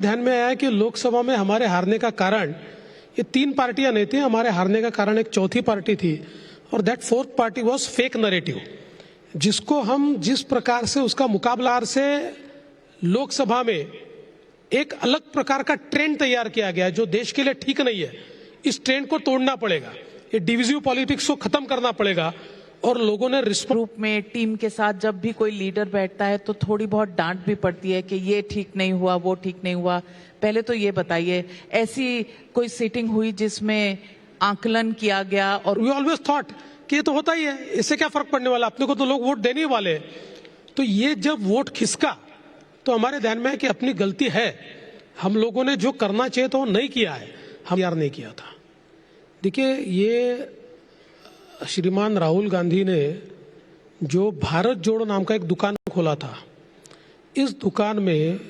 ध्यान में आया कि लोकसभा में हमारे हारने का कारण ये 3 पार्टियां नहीं थी, हमारे हारने का कारण एक चौथी पार्टी थी और that fourth party was fake narrative, जिसको हम जिस प्रकार से उसका मुकाबला से लोकसभा में एक अलग प्रकार का ट्रेंड तैयार किया गया जो देश के लिए ठीक नहीं है। इस ट्रेंड को तोड़ना पड़ेगा, ये डिविजिव पॉलिटिक्स को खत्म करना पड़ेगा और लोगों ने ग्रुप में टीम के साथ जब भी कोई लीडर बैठता है तो थोड़ी बहुत डांट भी पड़ती है कि ये ठीक नहीं हुआ, वो ठीक नहीं हुआ। पहले तो ये बताइए, ऐसी कोई सीटिंग हुई जिसमें आकलन किया गया? और वी ऑलवेज थॉट कि ये तो होता ही है, इससे क्या फर्क पड़ने वाला, अपने को तो लोग वोट देने ही वाले। तो ये जब वोट खिसका तो हमारे ध्यान में है कि अपनी गलती है, हम लोगों ने जो करना चाहिए तो वो नहीं किया है, हम यार नहीं किया था। देखिए, ये श्रीमान राहुल गांधी ने जो भारत जोड़ो नाम का एक दुकान खोला था, इस दुकान में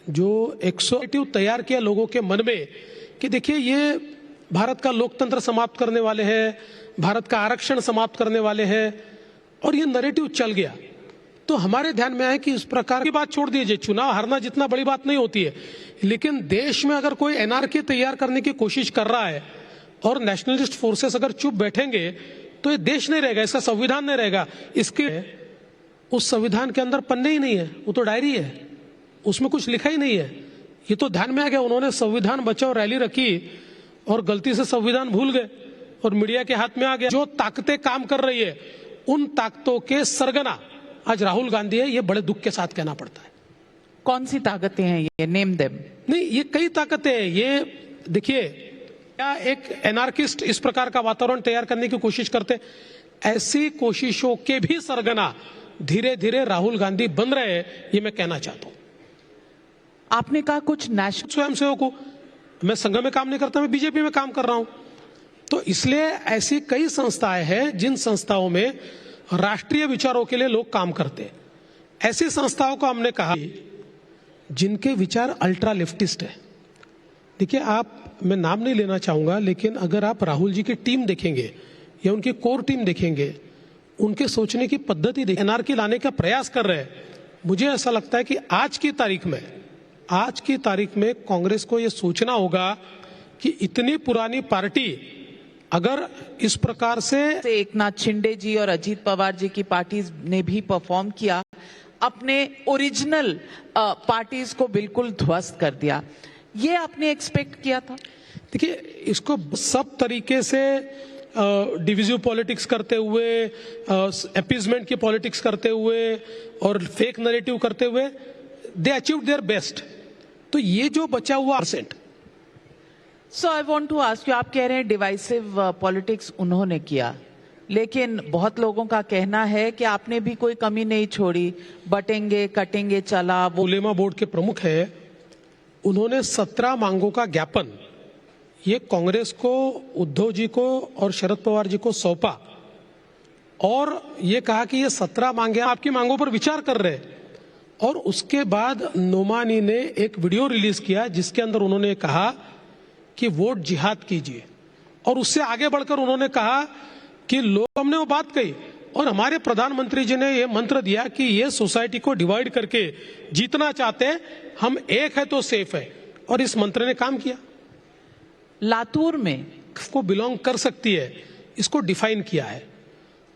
जो 100 तैयार किया लोगों के मन में कि देखिए ये भारत का लोकतंत्र समाप्त करने वाले हैं, भारत का आरक्षण समाप्त करने वाले हैं, और ये नैरेटिव चल गया। तो हमारे ध्यान में आया कि इस प्रकार की बात छोड़ दीजिए, चुनाव हारना जितना बड़ी बात नहीं होती है, लेकिन देश में अगर कोई एनआरकी तैयार करने की कोशिश कर रहा है और नेशनलिस्ट फोर्सेस अगर चुप बैठेंगे तो ये देश नहीं रहेगा, इसका संविधान नहीं रहेगा। इसके उस संविधान के अंदर पन्ने ही नहीं है, वो तो डायरी है, उसमें कुछ लिखा ही नहीं है। ये तो ध्यान में आ गया, उन्होंने संविधान बचाओ रैली रखी और गलती से संविधान भूल गए और मीडिया के हाथ में आ गया। जो ताकतें काम कर रही है उन ताकतों के सरगना आज राहुल गांधी है, ये बड़े दुख के साथ कहना पड़ता है। कौन सी ताकतें हैं ये? Name them. नहीं, ये कई ताकतें हैं। ये देखिए, क्या एक एनार्किस्ट इस प्रकार का वातावरण तैयार करने की कोशिश करते, ऐसी कोशिशों के भी सरगना धीरे धीरे राहुल गांधी बन रहे हैं, ये मैं कहना चाहता हूं। आपने कहा कुछ नेशनल स्वयंसेवक को, मैं संघ में काम नहीं करता, मैं बीजेपी में काम कर रहा हूं, तो इसलिए ऐसी कई संस्थाएं हैं जिन संस्थाओं में राष्ट्रीय विचारों के लिए लोग काम करते हैं। ऐसी संस्थाओं को हमने कहा जिनके विचार अल्ट्रा लेफ्टिस्ट है। देखिए, मैं नाम नहीं लेना चाहूंगा, लेकिन अगर आप राहुल जी की टीम देखेंगे या उनकी कोर टीम देखेंगे, उनके सोचने की पद्धति देखें, एनआरकी लाने का प्रयास कर रहे हैं। मुझे ऐसा लगता है कि आज की तारीख में कांग्रेस को यह सोचना होगा कि इतनी पुरानी पार्टी अगर इस प्रकार से एकनाथ शिंदे जी और अजीत पवार जी की पार्टीज ने भी परफॉर्म किया, अपने ओरिजिनल पार्टीज को बिल्कुल ध्वस्त कर दिया, ये आपने एक्सपेक्ट किया था? देखिए, इसको सब तरीके से डिविजिव पॉलिटिक्स करते हुए, अपीजमेंट की पॉलिटिक्स करते हुए और फेक नैरेटिव करते हुए दे अचीव्ड देयर बेस्ट। तो ये जो बचा हुआ %। So I want to ask you, आप कह रहे हैं डिवाइसिव पॉलिटिक्स उन्होंने किया, लेकिन बहुत लोगों का कहना है कि आपने भी कोई कमी नहीं छोड़ी, बटेंगे कटेंगे चला। वो उलेमा बोर्ड के प्रमुख है, उन्होंने 17 मांगों का ज्ञापन ये कांग्रेस को, उद्धव जी को और शरद पवार जी को सौंपा और ये कहा कि ये 17 मांगे आपकी मांगों पर विचार कर रहे हैं। और उसके बाद नोमानी ने एक वीडियो रिलीज किया जिसके अंदर उन्होंने कहा कि वोट जिहाद कीजिए, और उससे आगे बढ़कर उन्होंने कहा कि लोग, हमने वो बात कही और हमारे प्रधानमंत्री जी ने ये मंत्र दिया कि ये सोसाइटी को डिवाइड करके जीतना चाहते हैं, हम एक है तो सेफ है, और इस मंत्र ने काम किया। लातूर में को बिलोंग कर सकती है, इसको डिफाइन किया है।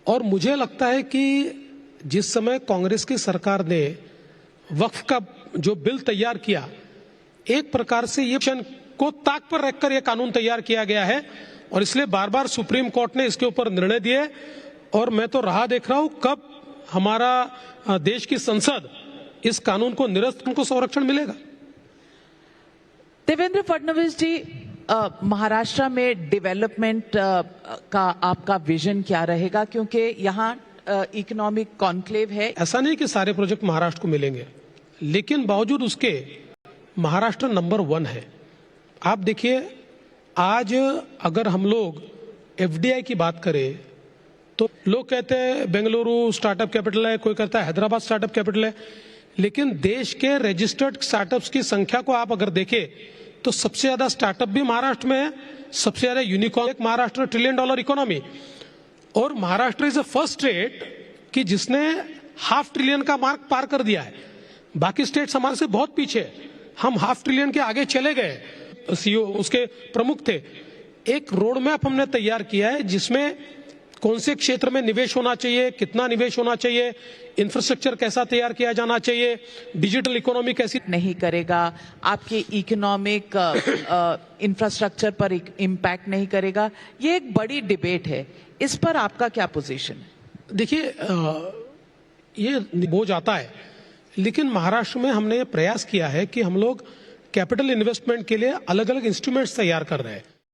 और मुझे लगता है कि जिस समय कांग्रेस की सरकार ने वक्फ का जो बिल तैयार किया, एक प्रकार से ये को ताक पर रखकर यह कानून तैयार किया गया है, और इसलिए बार बार सुप्रीम कोर्ट ने इसके ऊपर निर्णय दिए, और मैं तो राह देख रहा हूं कब हमारा देश की संसद इस कानून को निरस्त, उनको संरक्षण मिलेगा। देवेंद्र फडणवीस जी, महाराष्ट्र में डेवलपमेंट का आपका विजन क्या रहेगा, क्योंकि यहाँ इकोनॉमिक कॉन्क्लेव है? ऐसा नहीं कि सारे प्रोजेक्ट महाराष्ट्र को मिलेंगे, लेकिन बावजूद उसके महाराष्ट्र नंबर 1 है। आप देखिए, आज अगर हम लोग एफडीआई की बात करें तो लोग कहते हैं बेंगलुरु स्टार्टअप कैपिटल है, कोई कहता है हैदराबाद स्टार्टअप कैपिटल है, लेकिन देश के रजिस्टर्ड स्टार्टअप्स की संख्या को आप अगर देखें तो सबसे ज्यादा स्टार्टअप भी महाराष्ट्र में है, सबसे ज्यादा यूनिकॉर्न महाराष्ट्र, $1 ट्रिलियन इकोनॉमी, और Maharashtra is a first state कि जिसने $500 बिलियन का मार्क पार कर दिया है। बाकी स्टेट्स हमारे से बहुत पीछे है। हम $500 ट्रिलियन के आगे चले गए। सीईओ उसके प्रमुख थे। एक रोड मैप हमने तैयार किया है जिसमें कौन से क्षेत्र में निवेश होना चाहिए, कितना निवेश होना चाहिए, इंफ्रास्ट्रक्चर कैसा तैयार किया जाना चाहिए, डिजिटल इकोनॉमी कैसी नहीं करेगा, आपके इकोनॉमिक इंफ्रास्ट्रक्चर पर इम्पैक्ट नहीं करेगा। ये एक बड़ी डिबेट है, इस पर आपका क्या पोजीशन है? देखिए ये बोझ आता है, लेकिन महाराष्ट्र में हमने ये प्रयास किया है कि हम लोग कैपिटल इन्वेस्टमेंट के लिए अलग अलग इंस्ट्रूमेंट्स तैयार कर रहे हैं।